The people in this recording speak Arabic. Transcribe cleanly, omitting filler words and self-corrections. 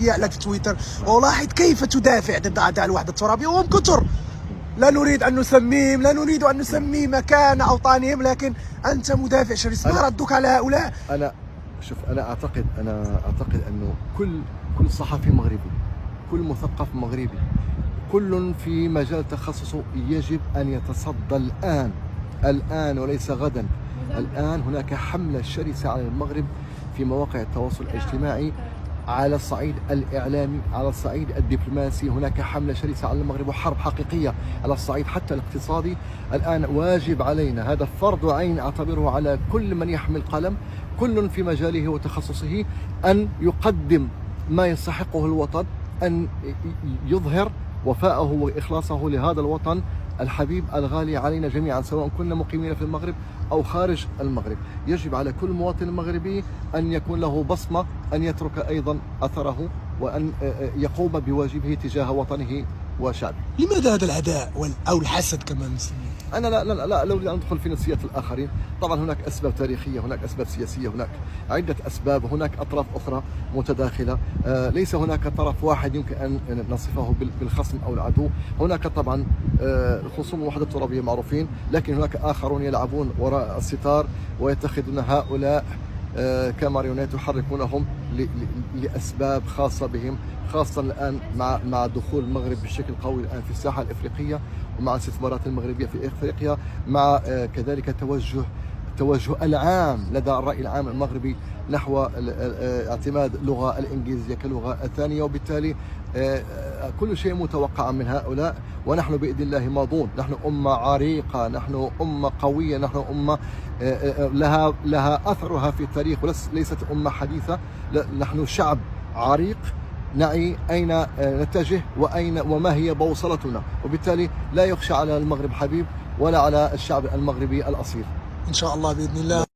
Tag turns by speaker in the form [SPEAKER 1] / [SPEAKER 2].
[SPEAKER 1] لك في تويتر ولاحظ كيف تدافع ضد أعداء الوحدة الترابية وهم كثر. لا نريد أن نسميهم، لا نريد أن نسمي مكان أوطانهم، لكن أنت مدافع شرس. ما ردك على هؤلاء؟
[SPEAKER 2] أنا أعتقد أنه كل صحفي مغربي، كل مثقف مغربي، كل في مجال تخصصه يجب أن يتصدى الآن وليس غدا. الآن هناك حملة شرسة على المغرب في مواقع التواصل الاجتماعي، على الصعيد الإعلامي، على الصعيد الدبلوماسي، هناك حملة شرسة على المغرب وحرب حقيقية على الصعيد حتى الاقتصادي. الآن واجب علينا، هذا فرض عين أعتبره على كل من يحمل قلم، كل في مجاله وتخصصه، أن يقدم ما يستحقه الوطن، أن يظهر وفاءه وإخلاصه لهذا الوطن الحبيب الغالي علينا جميعا، سواء كنا مقيمين في المغرب أو خارج المغرب. يجب على كل مواطن مغربي أن يكون له بصمة، أن يترك أيضا أثره، وأن يقوم بواجبه تجاه وطنه وشعبه.
[SPEAKER 1] لماذا هذا العداء أو الحسد كما نسميه؟
[SPEAKER 2] أنا لا أريد أن أدخل في نفسيات الآخرين. طبعا هناك أسباب تاريخية، هناك أسباب سياسية، هناك عدة أسباب، هناك أطراف أخرى متداخلة. ليس هناك طرف واحد يمكن أن نصفه بالخصم أو العدو. هناك طبعا خصوم الوحدة الترابية معروفين، لكن هناك آخرون يلعبون وراء الستار ويتخذون هؤلاء كماريونيت يحركونهم لأسباب خاصة بهم، خاصة الآن مع دخول المغرب بشكل قوي الآن في الساحة الإفريقية، ومع الاستثمارات المغربية في إفريقيا، مع كذلك التوجه العام لدى الرأي العام المغربي نحو اعتماد اللغة الإنجليزية كلغة ثانية، وبالتالي كل شيء متوقع من هؤلاء. ونحن بإذن الله ماضون، نحن أمة عريقة، نحن أمة قوية، نحن أمة لها أثرها في التاريخ وليست أمة حديثة. نحن شعب عريق نعي أين نتجه وما هي بوصلتنا، وبالتالي لا يخشى على المغرب حبيب ولا على الشعب المغربي الأصيل.
[SPEAKER 1] إن شاء الله بإذن الله.